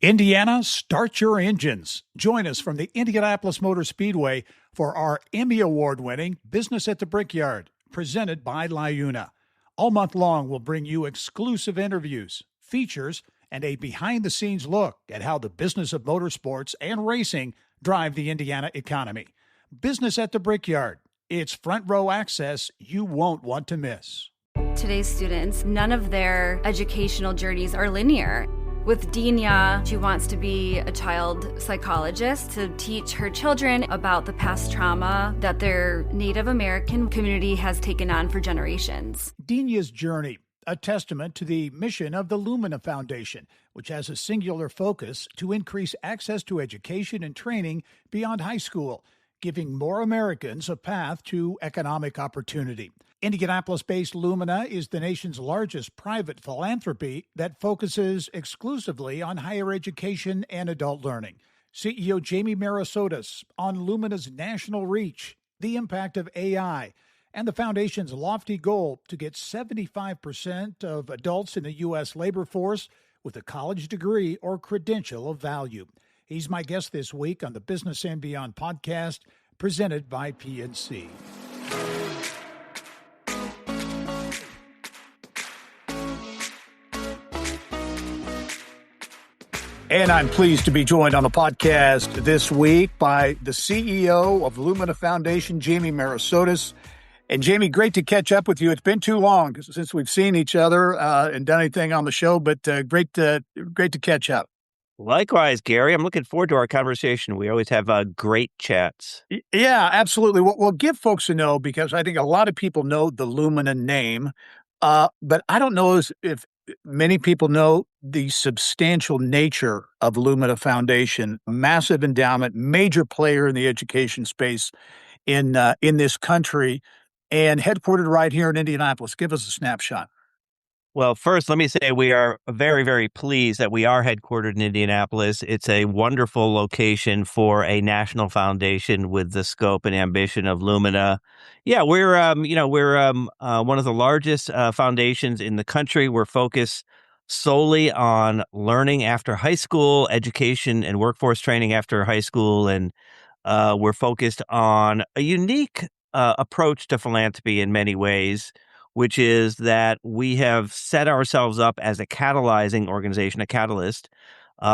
Indiana, start your engines. Join us from the Indianapolis Motor Speedway for our Emmy Award-winning Business at the Brickyard, presented by Lumina. All month long, we'll bring you exclusive interviews, features, and a behind-the-scenes look at how the business of motorsports and racing drive the Indiana economy. Business at the Brickyard. It's front row access you won't want to miss. Today's students, none of their educational journeys are linear. With Dina, she wants to be a child psychologist to teach her children about the past trauma that their Native American community has taken on for generations. Dina's journey, a testament to the mission of the Lumina Foundation, which has a singular focus to increase access to education and training beyond high school, giving more Americans a path to economic opportunity. Indianapolis-based Lumina is the nation's largest private philanthropy that focuses exclusively on higher education and adult learning. CEO Jamie Merisotis on Lumina's national reach, the impact of AI, and the foundation's lofty goal to get 75% of adults in the U.S. labor force with a college degree or credential of value. He's my guest this week on the Business and Beyond podcast, presented by PNC. And I'm pleased to be joined on the podcast this week by the CEO of Lumina Foundation, Jamie Merisotis. And Jamie, great to catch up with you. It's been too long since we've seen each other and done anything on the show, but great to catch up. Likewise, Gary. I'm looking forward to our conversation. We always have great chats. Yeah, absolutely. We'll give folks a know because I think a lot of people know the Lumina name, but I don't know if many people know the substantial nature of Lumina Foundation, massive endowment, major player in the education space in this country, and headquartered right here in Indianapolis. Give us a snapshot. Well, first, let me say we are very, very pleased that we are headquartered in Indianapolis. It's a wonderful location for a national foundation with the scope and ambition of Lumina. Yeah, we're one of the largest foundations in the country. We're focused solely on learning after high school, education and workforce training after high school, and we're focused on a unique approach to philanthropy in many ways, which is that we have set ourselves up as a catalyzing organization, a catalyst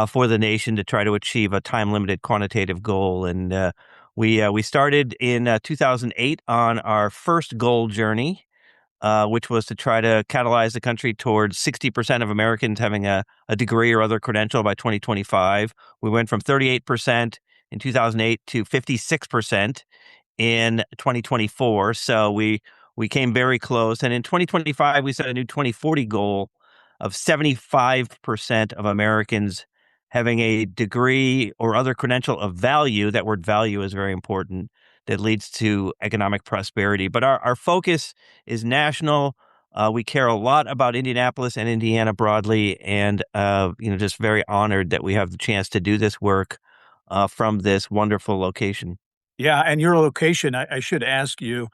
for the nation to try to achieve a time-limited quantitative goal. And we started in 2008 on our first goal journey, which was to try to catalyze the country towards 60% of Americans having a degree or other credential by 2025. We went from 38% in 2008 to 56% in 2024. So we came very close. And in 2025, we set a new 2040 goal of 75% of Americans having a degree or other credential of value. That word value is very important. That leads to economic prosperity. But our focus is national. We care a lot about Indianapolis and Indiana broadly. And, just very honored that we have the chance to do this work from this wonderful location. Yeah. And your location, I should ask you,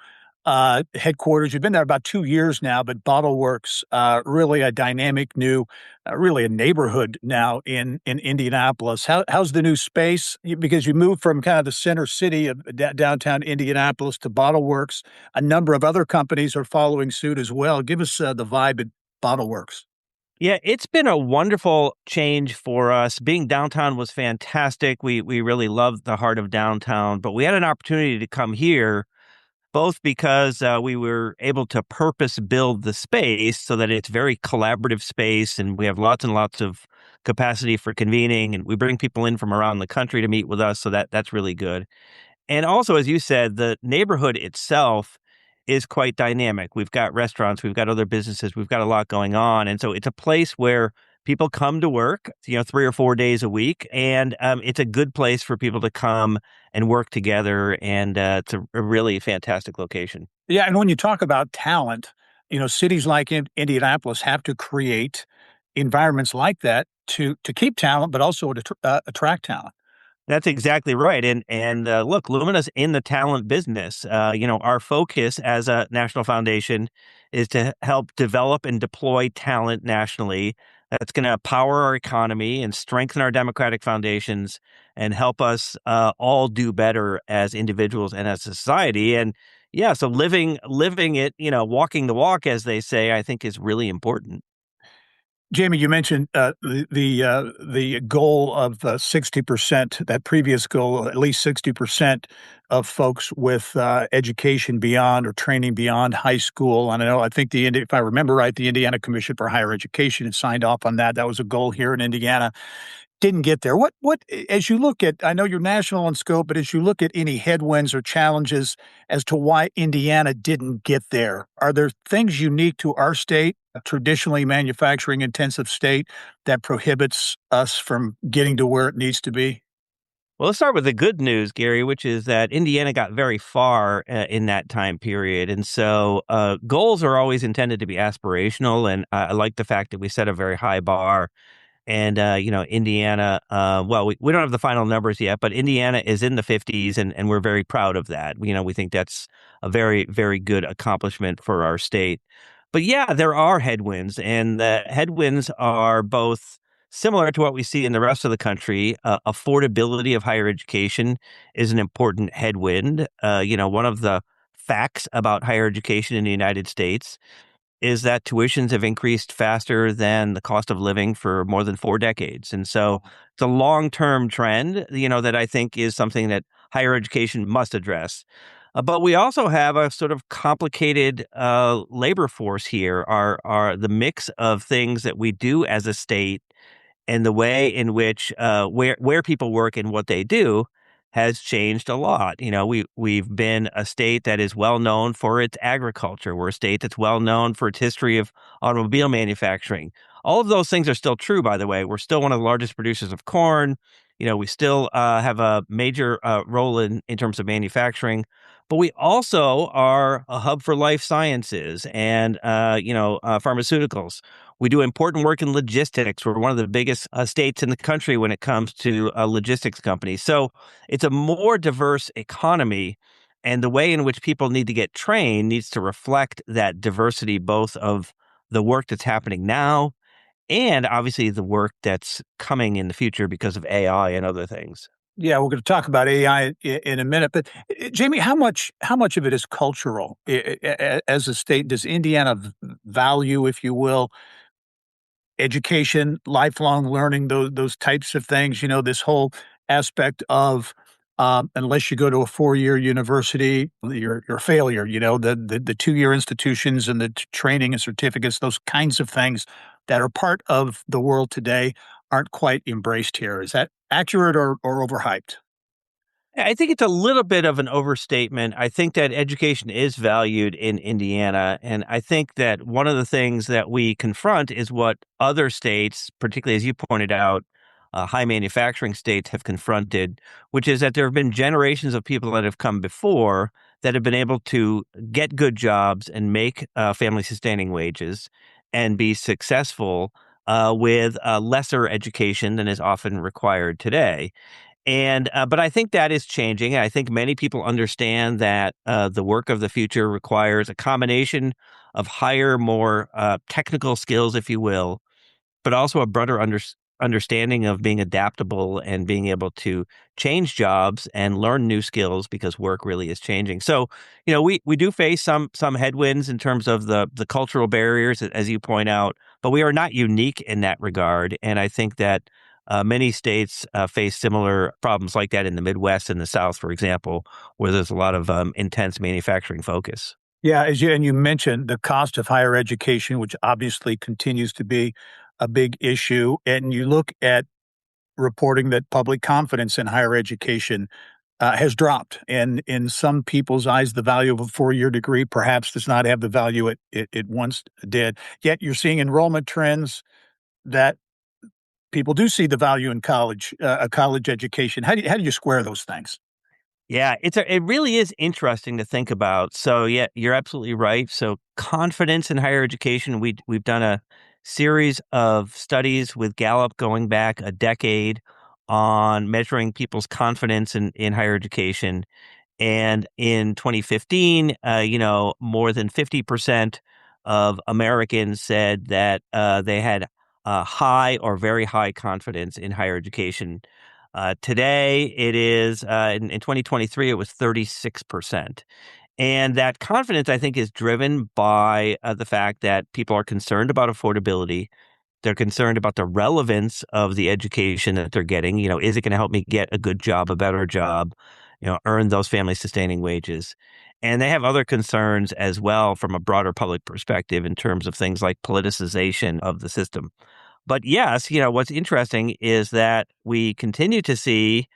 headquarters. You've been there about 2 years now, but Bottle Works, really a dynamic new, really a neighborhood now in Indianapolis. How's the new space? Because you moved from kind of the center city of downtown Indianapolis to Bottle Works. A number of other companies are following suit as well. Give us the vibe at Bottle Works. Yeah, it's been a wonderful change for us. Being downtown was fantastic. We really loved the heart of downtown, but we had an opportunity to come here both because we were able to purpose build the space so that it's very collaborative space and we have lots and lots of capacity for convening, and we bring people in from around the country to meet with us, so that's really good. And also, as you said, the neighborhood itself is quite dynamic. We've got restaurants, we've got other businesses, we've got a lot going on, and so it's a place where people come to work, 3 or 4 days a week, and it's a good place for people to come and work together, and it's a really fantastic location. Yeah, and when you talk about talent, cities like Indianapolis have to create environments like that to keep talent, but also to attract talent. That's exactly right. And look, Lumina's in the talent business. Our focus as a national foundation is to help develop and deploy talent nationally. that's going to power our economy and strengthen our democratic foundations and help us all do better as individuals and as a society. And yeah, so living it, walking the walk, as they say, I think is really important. Jamie, you mentioned the goal of 60%. That previous goal, at least 60% of folks with education beyond or training beyond high school. And I think if I remember right, the Indiana Commission for Higher Education had signed off on that. That was a goal here in Indiana. Didn't get there. What as you look at, I know you're national in scope, but as you look at any headwinds or challenges as to why Indiana didn't get there, are there things unique to our state, a traditionally manufacturing intensive state, that prohibits us from getting to where it needs to be? Well, let's start with the good news, Gary, which is that Indiana got very far in that time period. And so goals are always intended to be aspirational. And I like the fact that we set a very high bar. And, Indiana, well, we don't have the final numbers yet, but Indiana is in the 50s, and we're very proud of that. We think that's a very, very good accomplishment for our state. But yeah, there are headwinds, and the headwinds are both similar to what we see in the rest of the country. Affordability of higher education is an important headwind. One of the facts about higher education in the United States is that tuitions have increased faster than the cost of living for more than 4 decades. And so it's a long-term trend, that I think is something that higher education must address. But we also have a sort of complicated labor force here. Are the mix of things that we do as a state and the way in which where people work and what they do has changed a lot. We've been a state that is well known for its agriculture. We're a state that's well known for its history of automobile manufacturing. All of those things are still true, by the way. We're still one of the largest producers of corn. We still have a major role in terms of manufacturing, but we also are a hub for life sciences and pharmaceuticals. We do important work in logistics. We're one of the biggest states in the country when it comes to logistics companies. So it's a more diverse economy, and the way in which people need to get trained needs to reflect that diversity, both of the work that's happening now and obviously the work that's coming in the future because of AI and other things. Yeah, we're going to talk about AI in a minute, but Jamie, how much of it is cultural as a state? Does Indiana value, if you will, education, lifelong learning, those types of things, this whole aspect of, unless you go to a 4-year university, you're a failure, the 2-year institutions and the training and certificates, those kinds of things that are part of the world today aren't quite embraced here. Is that accurate or overhyped? I think it's a little bit of an overstatement. I think that education is valued in Indiana. And I think that one of the things that we confront is what other states, particularly as you pointed out, high manufacturing states have confronted, which is that there have been generations of people that have come before that have been able to get good jobs and make family sustaining wages and be successful with lesser education than is often required today. And but I think that is changing. I think many people understand that the work of the future requires a combination of higher, more technical skills, if you will, but also a broader understanding of being adaptable and being able to change jobs and learn new skills because work really is changing. So, we do face some headwinds in terms of the cultural barriers, as you point out, but we are not unique in that regard. And I think that many states face similar problems like that in the Midwest and the South, for example, where there's a lot of intense manufacturing focus. Yeah, you mentioned the cost of higher education, which obviously continues to be a big issue, and you look at reporting that public confidence in higher education has dropped, and in some people's eyes, the value of a 4-year degree perhaps does not have the value it once did. Yet you're seeing enrollment trends that people do see the value in a college education. How do you square those things? Yeah, it really is interesting to think about. So yeah, you're absolutely right. So confidence in higher education, we've done a series of studies with Gallup going back a decade on measuring people's confidence in higher education. And in 2015, more than 50% of Americans said that they had high or very high confidence in higher education. Today, it is in 2023, it was 36%. And that confidence, I think, is driven by the fact that people are concerned about affordability. They're concerned about the relevance of the education that they're getting. Is it going to help me get a good job, a better job, earn those family sustaining wages? And they have other concerns as well from a broader public perspective in terms of things like politicization of the system. But yes, what's interesting is that we continue to see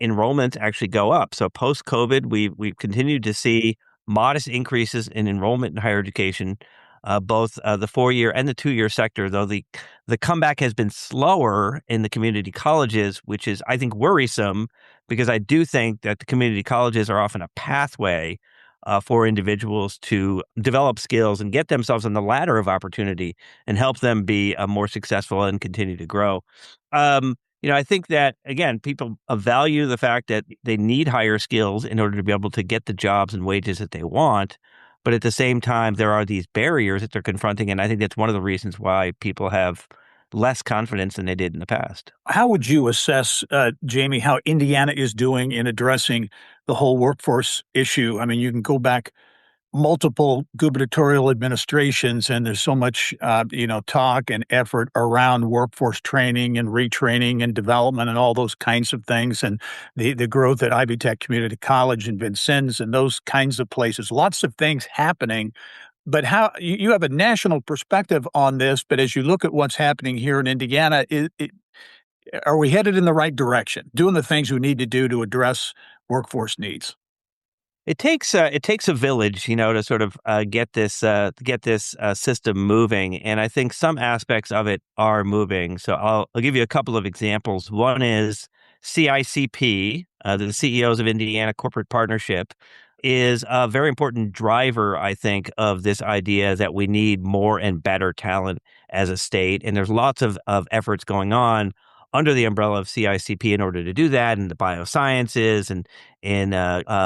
enrollments actually go up. So post-COVID, we've continued to see modest increases in enrollment in higher education, both the 4-year and the 2-year sector, though the comeback has been slower in the community colleges, which is, I think, worrisome, because I do think that the community colleges are often a pathway for individuals to develop skills and get themselves on the ladder of opportunity and help them be more successful and continue to grow. I think that, again, people value the fact that they need higher skills in order to be able to get the jobs and wages that they want. But at the same time, there are these barriers that they're confronting. And I think that's one of the reasons why people have less confidence than they did in the past. How would you assess, Jamie, how Indiana is doing in addressing the whole workforce issue? I mean, you can go back multiple gubernatorial administrations, and there's so much, talk and effort around workforce training and retraining and development and all those kinds of things, and the growth at Ivy Tech Community College and Vincennes and those kinds of places. Lots of things happening. But how you have a national perspective on this, but as you look at what's happening here in Indiana, are we headed in the right direction, doing the things we need to do to address workforce needs? It takes a village, to sort of get this system moving, and I think some aspects of it are moving. So I'll give you a couple of examples. One is CICP, the CEOs of Indiana Corporate Partnership, is a very important driver, I think, of this idea that we need more and better talent as a state, and there's lots of efforts going on under the umbrella of CICP in order to do that, in the biosciences and in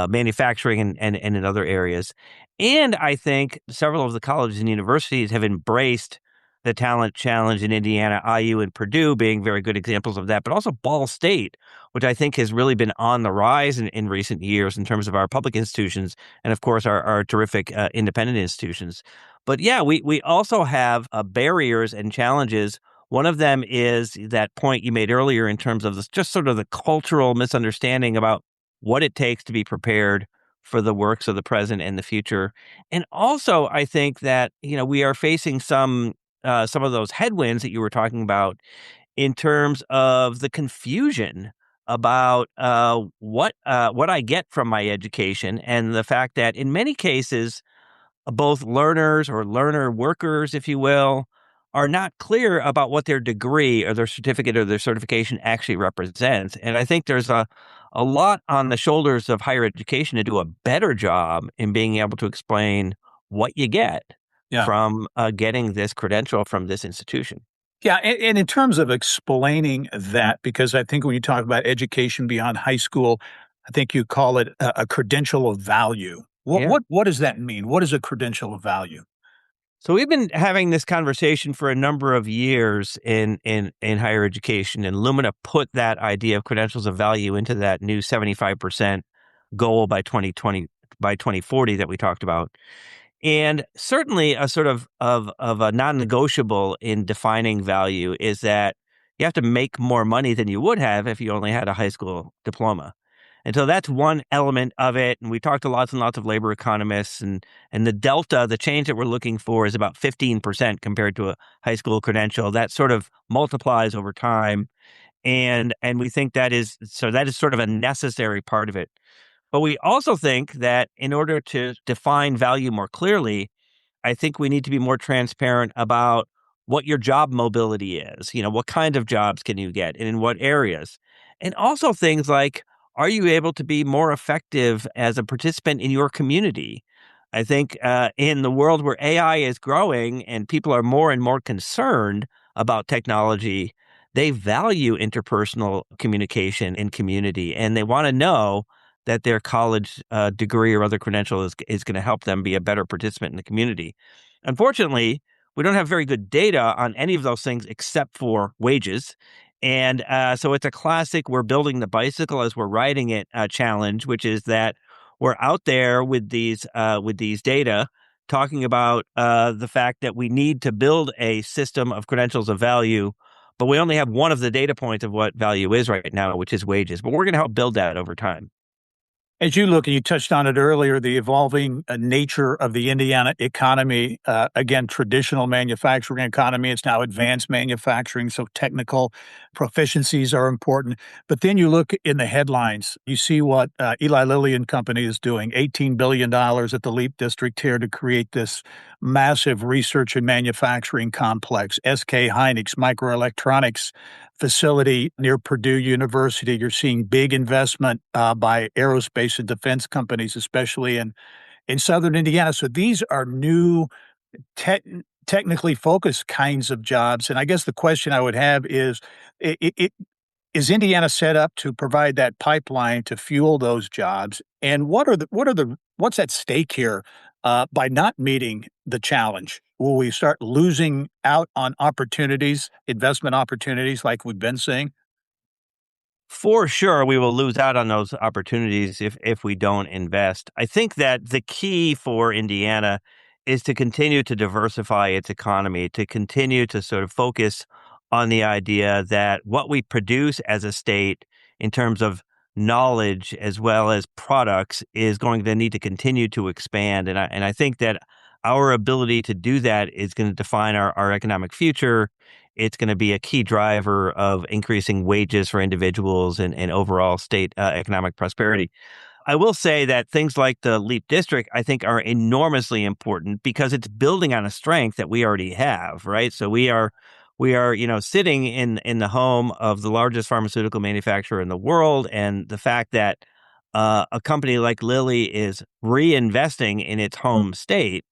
manufacturing and in other areas. And I think several of the colleges and universities have embraced the talent challenge in Indiana, IU and Purdue being very good examples of that, but also Ball State, which I think has really been on the rise in recent years in terms of our public institutions and, of course, our terrific independent institutions. But yeah, we also have barriers and challenges. One of them is that point you made earlier in terms of just sort of the cultural misunderstanding about what it takes to be prepared for the works of the present and the future. And also, I think that, we are facing some of those headwinds that you were talking about in terms of the confusion about what I get from my education, and the fact that in many cases, both learners or learner workers, if you will, are not clear about what their degree or their certificate or their certification actually represents. And I think there's a lot on the shoulders of higher education to do a better job in being able to explain what you get from getting this credential from this institution. Yeah, and in terms of explaining that, because I think when you talk about education beyond high school, I think you call it a credential of value. What does that mean? What is a credential of value? So we've been having this conversation for a number of years in higher education, and Lumina put that idea of credentials of value into that new 75% goal by 2040 that we talked about. And certainly a sort of a non-negotiable in defining value is that you have to make more money than you would have if you only had a high school diploma. And so that's one element of it. And we talked to lots and lots of labor economists, and the delta, the change that we're looking for, is about 15% compared to a high school credential. That sort of multiplies over time. And we think that is sort of a necessary part of it. But we also think that in order to define value more clearly, I think we need to be more transparent about what your job mobility is. What kind of jobs can you get and in what areas? And also things like, are you able to be more effective as a participant in your community? I think in the world where AI is growing and people are more and more concerned about technology, they value interpersonal communication in community, and they want to know that their college degree or other credential is going to help them be a better participant in the community. Unfortunately, we don't have very good data on any of those things except for wages. And so it's a classic we're building the bicycle as we're riding it challenge, which is that we're out there with these data talking about the fact that we need to build a system of credentials of value, but we only have one of the data points of what value is right now, which is wages. But we're going to help build that over time. As you look, and you touched on it earlier, the evolving nature of the Indiana economy, again, traditional manufacturing economy, it's now advanced manufacturing, so technical proficiencies are important. But then you look in the headlines, you see what Eli Lilly and Company is doing, $18 billion at the Leap District here to create this massive research and manufacturing complex. SK Hynix Microelectronics facility near Purdue University. You're seeing big investment by aerospace and defense companies, especially in southern Indiana. So these are new, technically focused kinds of jobs. And I guess the question I would have is, is Indiana set up to provide that pipeline to fuel those jobs? And what's at stake here by not meeting the challenge? Will we start losing out on opportunities, investment opportunities, like we've been seeing? For sure, we will lose out on those opportunities if we don't invest. I think that the key for Indiana is to continue to diversify its economy, to continue to sort of focus on the idea that what we produce as a state in terms of knowledge as well as products is going to need to continue to expand. And I think that our ability to do that is going to define our economic future. It's going to be a key driver of increasing wages for individuals and overall state economic prosperity. I will say that things like the LEAP district, I think, are enormously important because it's building on a strength that we already have, right? So we are, sitting in the home of the largest pharmaceutical manufacturer in the world, and the fact that a company like Lilly is reinvesting in its home state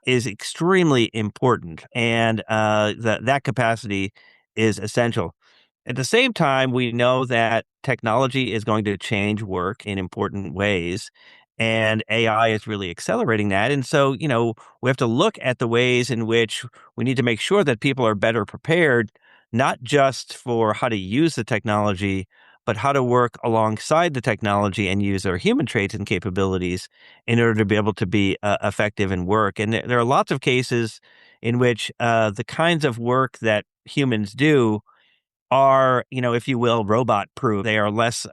is extremely important, and that capacity is essential. At the same time, we know that technology is going to change work in important ways, and AI is really accelerating that. And so, we have to look at the ways in which we need to make sure that people are better prepared, not just for how to use the technology, but how to work alongside the technology and use their human traits and capabilities in order to be able to be effective in work. And there are lots of cases in which the kinds of work that humans do are, if you will, robot proof. They are less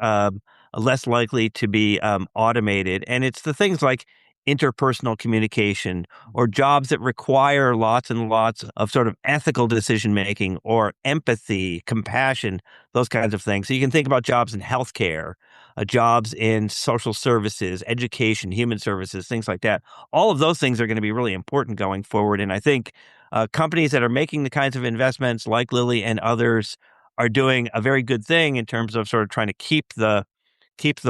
likely to be automated. And it's the things like interpersonal communication or jobs that require lots and lots of sort of ethical decision making or empathy, compassion, those kinds of things. So you can think about jobs in healthcare, jobs in social services, education, human services, things like that. All of those things are going to be really important going forward. And I think companies that are making the kinds of investments like Lilly and others are doing a very good thing in terms of sort of trying to keep the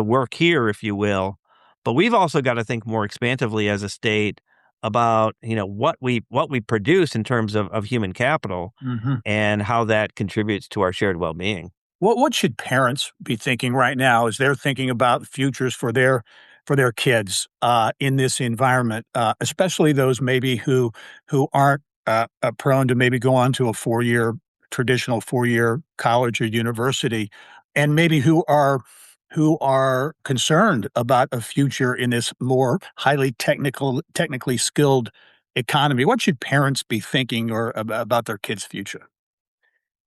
work here, if you will. But we've also got to think more expansively as a state about, what we produce in terms of human capital and how that contributes to our shared well-being. What should parents be thinking right now as they're thinking about futures for their kids in this environment, especially those maybe who aren't prone to maybe go on to a traditional 4-year college or university, and maybe who are concerned about a future in this more highly technically skilled economy? What should parents be thinking or about their kids' future?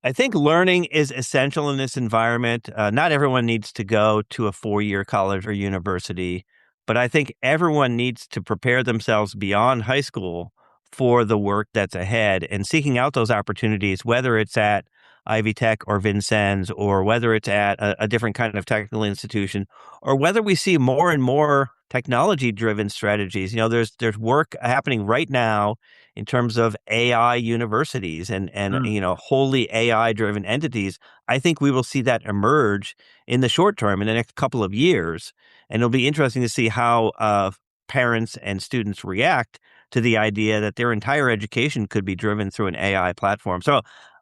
I think learning is essential in this environment. Not everyone needs to go to a 4-year college or university, but I think everyone needs to prepare themselves beyond high school for the work that's ahead and seeking out those opportunities, whether it's at Ivy Tech or Vincennes, or whether it's at a different kind of technical institution, or whether we see more and more technology-driven strategies. There's work happening right now in terms of AI universities and wholly AI-driven entities. I think we will see that emerge in the short term, in the next couple of years, and it'll be interesting to see how parents and students react to the idea that their entire education could be driven through an AI platform.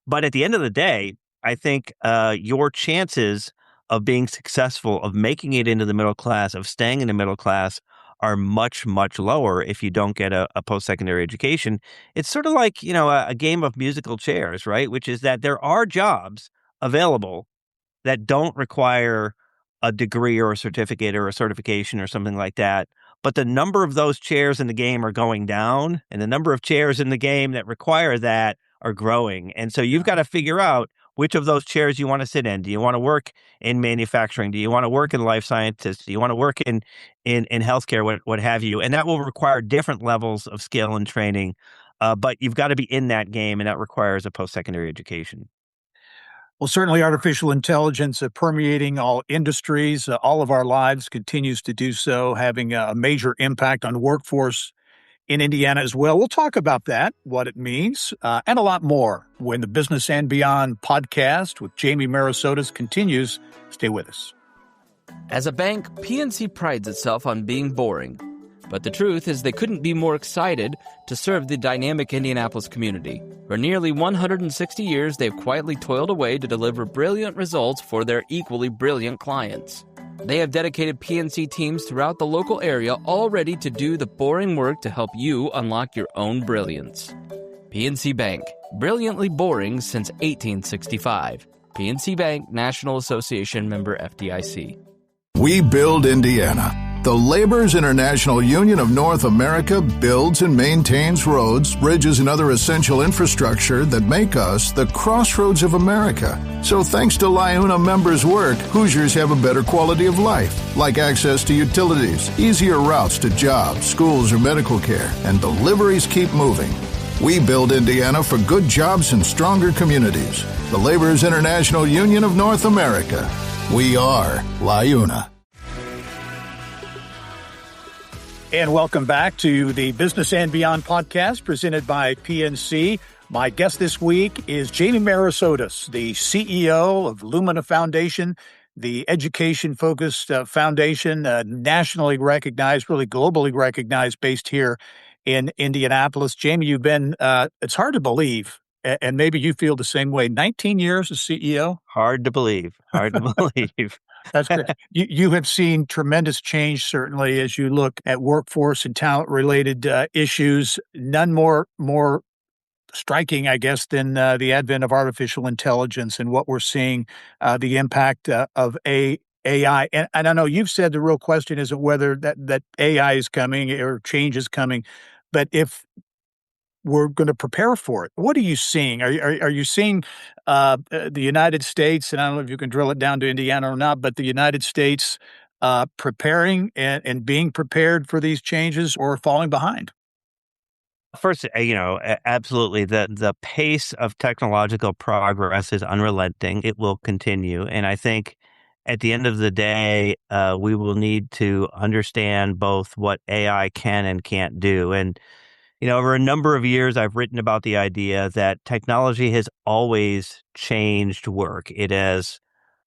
But at the end of the day, I think your chances of being successful, of making it into the middle class, of staying in the middle class, are much, much lower if you don't get a post-secondary education. It's sort of like, a game of musical chairs, right? Which is that there are jobs available that don't require a degree or a certificate or a certification or something like that. But the number of those chairs in the game are going down, and the number of chairs in the game that require that are growing. And so you've got to figure out which of those chairs you want to sit in. Do you want to work in manufacturing? Do you want to work in life sciences? Do you want to work in healthcare, what have you? And that will require different levels of skill and training. But you've got to be in that game, and that requires a post-secondary education. Well, certainly artificial intelligence permeating all industries, all of our lives, continues to do so, having a major impact on the workforce in Indiana as well. We'll talk about that, what it means, and a lot more when the Business and Beyond podcast with Jamie Merisotis continues. Stay with us. As a bank, PNC prides itself on being boring. But the truth is they couldn't be more excited to serve the dynamic Indianapolis community. For nearly 160 years, they've quietly toiled away to deliver brilliant results for their equally brilliant clients. They have dedicated PNC teams throughout the local area all ready to do the boring work to help you unlock your own brilliance. PNC Bank, brilliantly boring since 1865. PNC Bank, National Association member FDIC. We build Indiana. The Laborers International Union of North America builds and maintains roads, bridges, and other essential infrastructure that make us the crossroads of America. So thanks to LIUNA members' work, Hoosiers have a better quality of life, like access to utilities, easier routes to jobs, schools, or medical care, and deliveries keep moving. We build Indiana for good jobs and stronger communities. The Laborers International Union of North America. We are LIUNA. And welcome back to the Business and Beyond podcast presented by PNC. My guest this week is Jamie Merisotis, the CEO of Lumina Foundation, the education-focused foundation, nationally recognized, really globally recognized, based here in Indianapolis. Jamie, you've been, it's hard to believe, and maybe you feel the same way, 19 years as CEO? Hard to believe. That's great. You have seen tremendous change, certainly, as you look at workforce and talent-related issues. None more striking, I guess, than the advent of artificial intelligence and what we're seeing, the impact of AI. And I know you've said the real question isn't whether that AI is coming or change is coming, but if we're going to prepare for it. What are you seeing? Are you seeing the United States, and I don't know if you can drill it down to Indiana or not, but the United States preparing and being prepared for these changes or falling behind? First, absolutely. The pace of technological progress is unrelenting. It will continue. And I think at the end of the day, we will need to understand both what AI can and can't do. And over a number of years, I've written about the idea that technology has always changed work. It has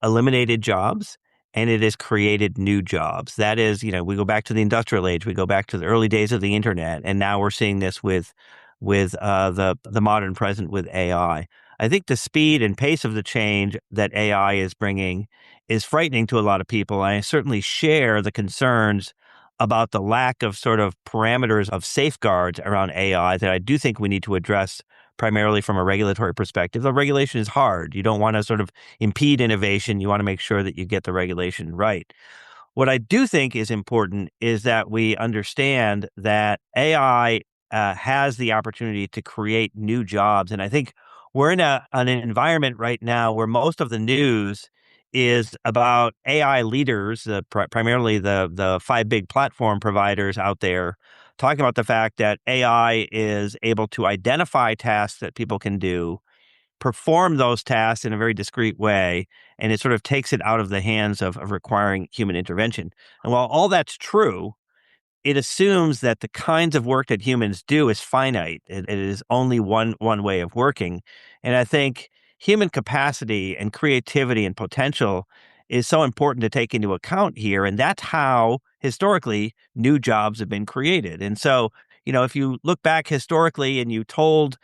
eliminated jobs and it has created new jobs. That is, we go back to the industrial age, we go back to the early days of the internet, and now we're seeing this with the modern present with AI. I think the speed and pace of the change that AI is bringing is frightening to a lot of people. I certainly share the concerns about the lack of sort of parameters of safeguards around AI that I do think we need to address primarily from a regulatory perspective. The regulation is hard. You don't want to sort of impede innovation. You want to make sure that you get the regulation right. What I do think is important is that we understand that AI has the opportunity to create new jobs. And I think we're in an environment right now where most of the news is about AI leaders, primarily the five big platform providers out there, talking about the fact that AI is able to identify tasks that people can do, perform those tasks in a very discrete way, and it sort of takes it out of the hands of requiring human intervention. And while all that's true, it assumes that the kinds of work that humans do is finite. It is only one way of working. And I think human capacity and creativity and potential is so important to take into account here. And that's how, historically, new jobs have been created. And so, if you look back historically and you told,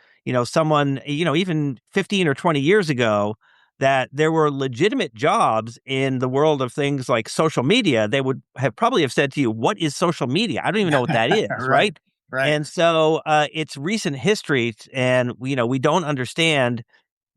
someone, even 15 or 20 years ago that there were legitimate jobs in the world of things like social media, they would have probably have said to you, "What is social media? I don't even know what that is," Right. right? Right. And so it's recent history, and we don't understand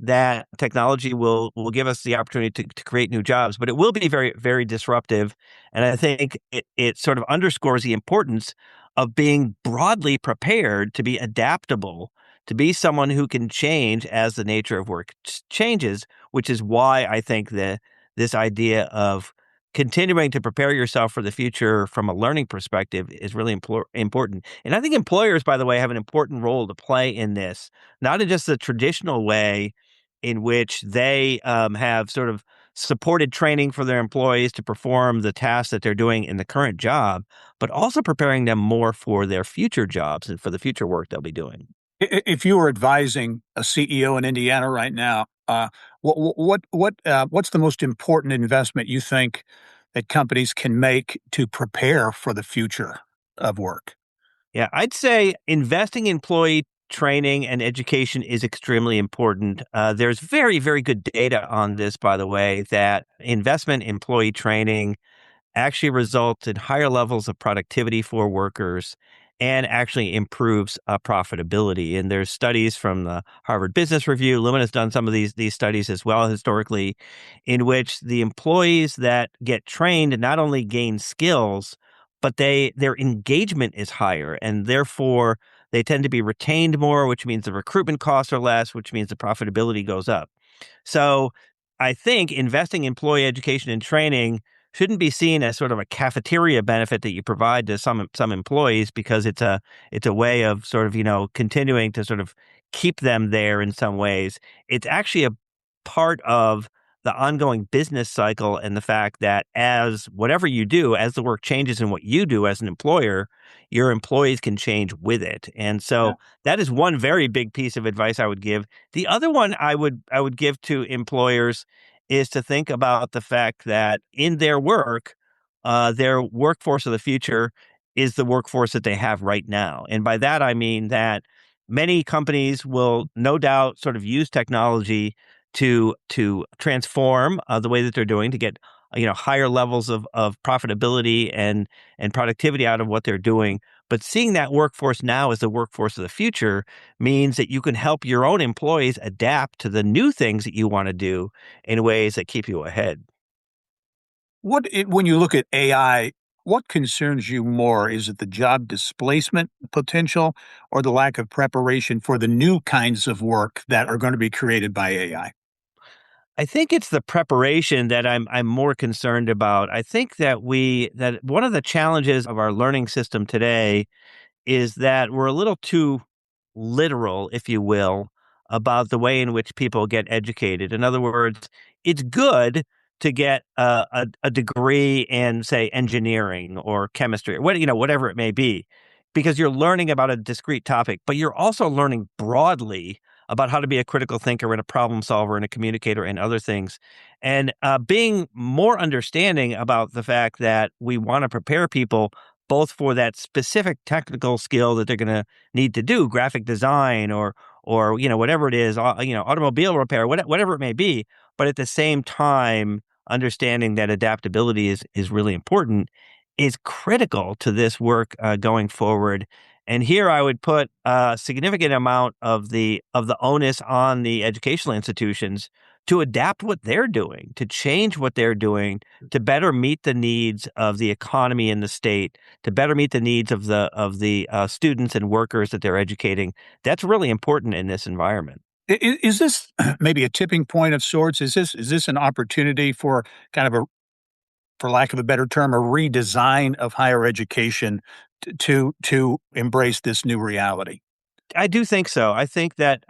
that technology will give us the opportunity to create new jobs, but it will be very, very disruptive. And I think it sort of underscores the importance of being broadly prepared to be adaptable, to be someone who can change as the nature of work changes, which is why I think that this idea of continuing to prepare yourself for the future from a learning perspective is really important. And I think employers, by the way, have an important role to play in this, not in just the traditional way in which they have sort of supported training for their employees to perform the tasks that they're doing in the current job, but also preparing them more for their future jobs and for the future work they'll be doing. If you were advising a CEO in Indiana right now, what's the most important investment you think that companies can make to prepare for the future of work? Yeah, I'd say investing in employee training and education is extremely important. There's very, very good data on this, by the way, that investment in employee training actually results in higher levels of productivity for workers and actually improves profitability. And there's studies from the Harvard Business Review. Lumina's done some of these studies as well historically, in which the employees that get trained not only gain skills, but their engagement is higher, and therefore they tend to be retained more, which means the recruitment costs are less, which means the profitability goes up. So I think investing in employee education and training shouldn't be seen as sort of a cafeteria benefit that you provide to some employees, because it's a way of sort of continuing to sort of keep them there in some ways. It's actually a part of the ongoing business cycle, and the fact that as whatever you do, as the work changes in what you do as an employer, your employees can change with it. And so that is one very big piece of advice I would give. The other one I would give to employers is to think about the fact that in their workforce of the future is the workforce that they have right now. And by that, I mean that many companies will no doubt sort of use technology to transform the way that they're doing, to get higher levels of profitability and productivity out of what they're doing. But seeing that workforce now as the workforce of the future means that you can help your own employees adapt to the new things that you want to do in ways that keep you ahead. When you look at AI, what concerns you more? Is it the job displacement potential or the lack of preparation for the new kinds of work that are going to be created by AI? I think it's the preparation that I'm more concerned about. I think that one of the challenges of our learning system today is that we're a little too literal, if you will, about the way in which people get educated. In other words, it's good to get a degree in, say, engineering or chemistry, or whatever it may be, because you're learning about a discrete topic, but you're also learning broadly about how to be a critical thinker and a problem solver and a communicator and other things. And being more understanding about the fact that we want to prepare people both for that specific technical skill that they're going to need to do, graphic design or whatever it is, automobile repair, whatever it may be, but at the same time understanding that adaptability is really important, is critical to this work going forward. And here I would put a significant amount of the onus on the educational institutions to adapt what they're doing, to change what they're doing, to better meet the needs of the economy in the state, to better meet the needs of the students and workers that they're educating. That's really important in this environment. Is this maybe a tipping point of sorts? Is this an opportunity for kind of for lack of a better term, a redesign of higher education to embrace this new reality? I do think so. I think that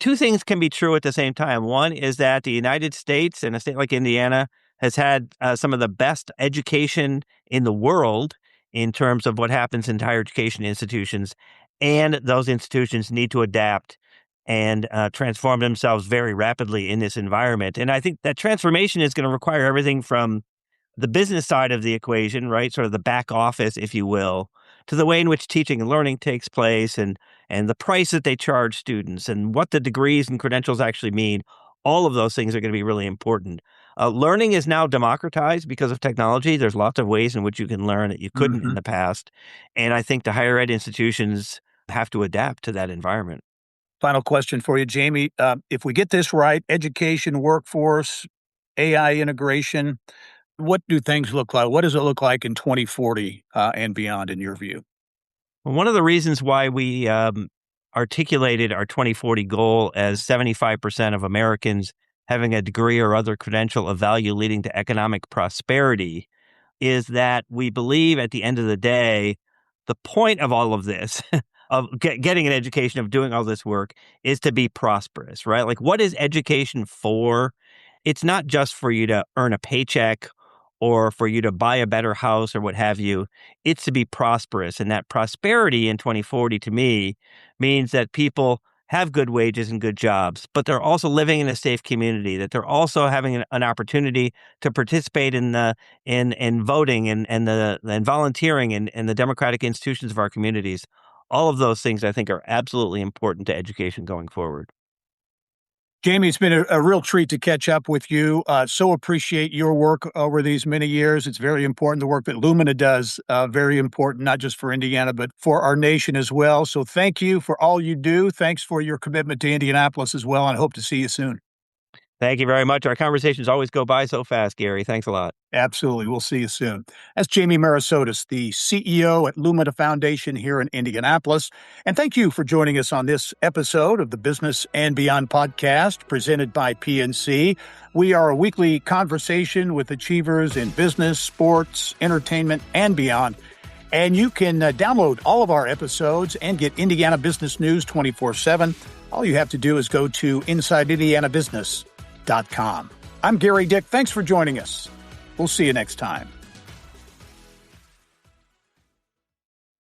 two things can be true at the same time. One is that the United States and a state like Indiana has had some of the best education in the world in terms of what happens in higher education institutions, and those institutions need to adapt and transform themselves very rapidly in this environment. And I think that transformation is going to require everything from the business side of the equation, right? Sort of the back office, if you will, to the way in which teaching and learning takes place, and the price that they charge students and what the degrees and credentials actually mean. All of those things are going to be really important. Learning is now democratized because of technology. There's lots of ways in which you can learn that you couldn't in the past. And I think the higher ed institutions have to adapt to that environment. Final question for you, Jamie. If we get this right, education, workforce, AI integration, what do things look like? What does it look like in 2040 and beyond, in your view? Well, one of the reasons why we articulated our 2040 goal as 75% of Americans having a degree or other credential of value leading to economic prosperity is that we believe at the end of the day, the point of all of this, of getting an education, of doing all this work, is to be prosperous, right? Like, what is education for? It's not just for you to earn a paycheck or for you to buy a better house or what have you. It's to be prosperous. And that prosperity in 2040 to me means that people have good wages and good jobs, but they're also living in a safe community, that they're also having an opportunity to participate in voting and volunteering and the democratic institutions of our communities. All of those things I think are absolutely important to education going forward. Jamie, it's been a real treat to catch up with you. So appreciate your work over these many years. It's very important. The work that Lumina does, very important, not just for Indiana, but for our nation as well. So thank you for all you do. Thanks for your commitment to Indianapolis as well, and I hope to see you soon. Thank you very much. Our conversations always go by so fast, Gary. Thanks a lot. Absolutely. We'll see you soon. That's Jamie Merisotis, the CEO at Lumina Foundation here in Indianapolis. And thank you for joining us on this episode of the Business and Beyond podcast presented by PNC. We are a weekly conversation with achievers in business, sports, entertainment, and beyond. And you can download all of our episodes and get Indiana business news 24/7. All you have to do is go to InsideIndianaBusiness.com. I'm Gerry Dick. Thanks for joining us. We'll see you next time.